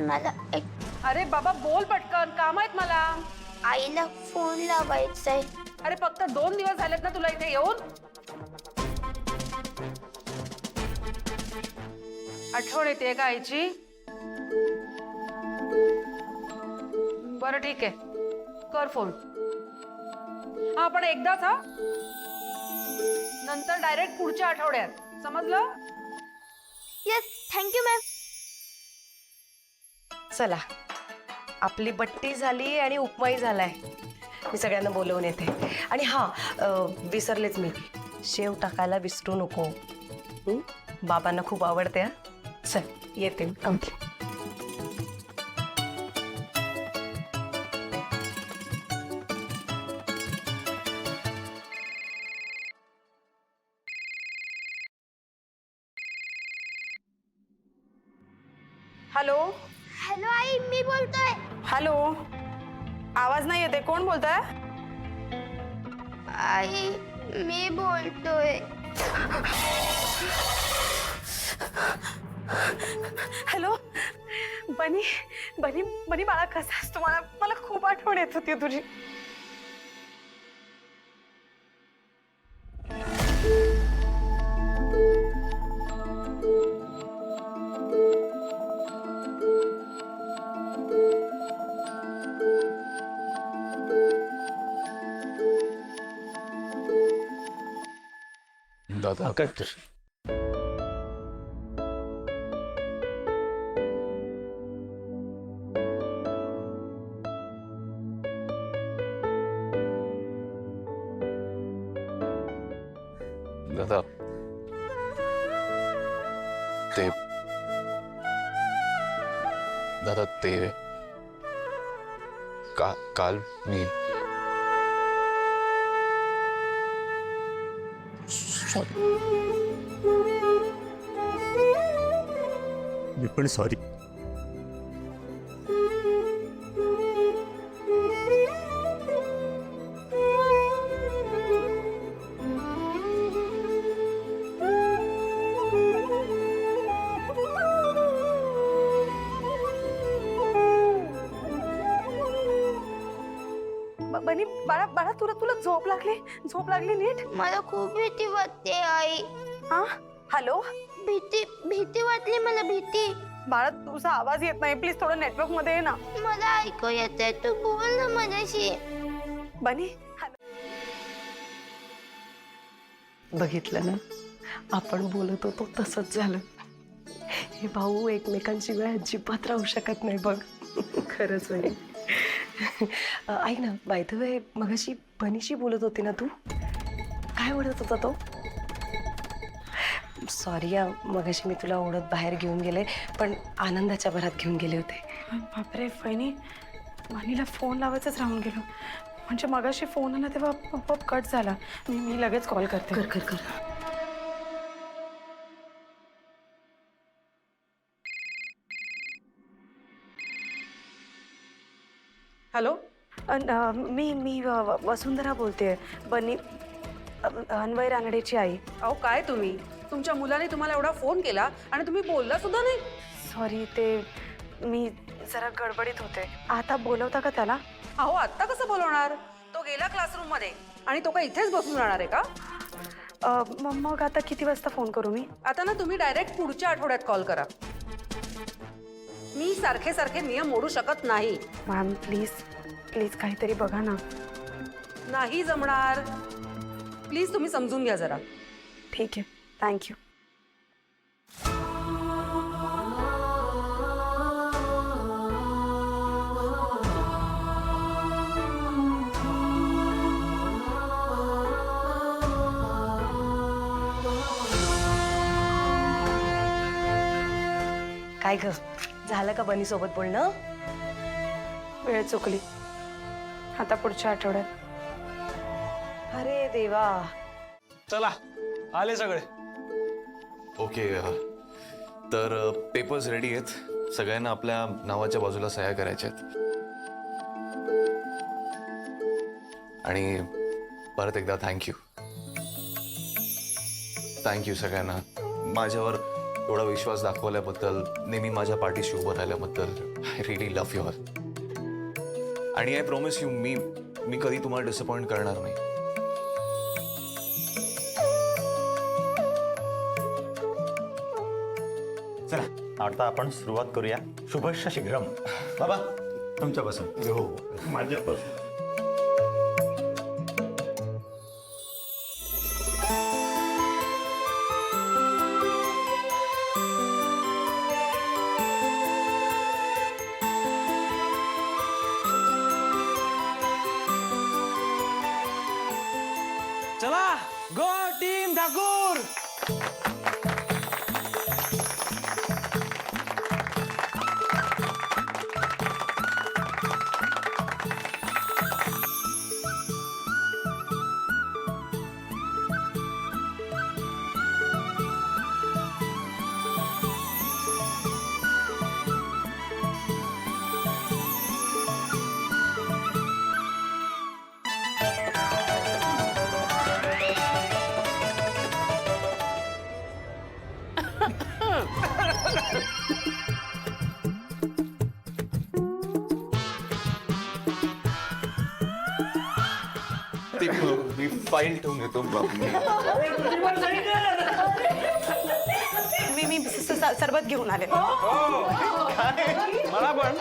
मला एक अरे बाबा बोल पटकन, काम आहेत मला. आईला फोन लावायचाय. अरे फक्त 2 दिवस झालेत ना तुला इथे येऊन. आठवण येते का आईची? बरं ठीक आहे, कर फोन. हा पण एकदाच हा, नंतर डायरेक्ट पुढच्या आठवड्यात, समजलं? Yes, thank you ma'am. चला, आपली बट्टी झाली आणि उपमाही झालाय. मी सगळ्यांना बोलवून येते. आणि विसरलेच मी, शेव टाकायला विसरू नको. बाबांना खूप आवडते. चल येते. ओके. हॅलो. हॅलो आई, मी बोलतोय. हॅलो, आवाज नाही येते. कोण बोलताय? आई, मी बोलतोय. हॅलो. बनी बनी बनी बाळा, कसा असतो? मला खूप आठवण येत होती तुझी. दादा काय दादा ते दादा ते काल मी मी पण सॉरी. बनी बाळा बाळा, तुला झोप लागली नीट? मला खूप भीती वाटते आई. हा. हॅलो. भीती वाटली मला, भीती. बाळा, तुझा आवाज येत नाही. प्लीज थोडं नेटवर्क मध्ये ये ना. मला ऐकू येतंय, तू बोल ना माझ्याशी. बनी. बघितलं ना, आपण बोलत होतो तसंच झालं. हे भाऊ एकमेकांशिवाय अजिबात राहू शकत नाही बघ. खरंच आहे. ऐक ना, बाय द वे, मगाशी बनीशी बोलत होती ना तू? काय ओढत होता तो? सॉरी या, मगाशी मी तुला ओढत बाहेर घेऊन गेले, पण आनंदाच्या भरात घेऊन गेले होते. बापरे वहिनी, बनीला फोन लावायचंच राहून गेलो. म्हणजे मगाशी फोन आला तेव्हा आपोआप कट झाला. मी लगेच कॉल करते. कर. हॅलो. मी वसुंधरा बोलते, बनी अन्वय रानडेची आई. अहो काय तुम्ही, तुमच्या मुलाने तुम्हाला एवढा फोन केला आणि तुम्ही बोलला सुद्धा नाही. सॉरी, ते मी जरा गडबडीत होते. आता बोलवता का त्याला? अहो आत्ता कसं बोलवणार? तो गेला क्लासरूम मध्ये आणि तो काय इथेच बसून राहणार आहे का? मग आता किती वाजता फोन करू मी? आता ना तुम्ही डायरेक्ट पुढच्या आठवड्यात कॉल करा. मी सारखे नियम मोडू शकत नाही. मॅम प्लीज काहीतरी बघा ना. नाही जमणार. प्लीज तुम्ही समजून घ्या जरा. ठीक आहे, थँक्यू. काय ग, झालं का बनी सोबत बोलणं? वेळ चुकली. आता पुढच्या आठवड्यात. अरे देवा. चला आले सगळे. ओके, तर पेपर्स रेडी आहेत. सगळ्यांना आपल्या नावाच्या बाजूला सह्या करायच्या आहेत. आणि परत एकदा थँक्यू सगळ्यांना. माझ्यावर एवढा विश्वास दाखवल्याबद्दल, नेहमी माझ्या पाठीशी उभं राहिल्याबद्दल I really love you all. आणि आय प्रॉमिस यू, मी कधी तुम्हाला डिसअपॉइंट करणार नाही. चला आता आपण सुरुवात करूया. शुभश्च शीघ्रम. बाबा तुमच्यापासून. हो माझ्यापासून. चला गो टीम ठाकूर. मी फाईल ठेवून घेतो. मी सरबत घेऊन आले. मला पण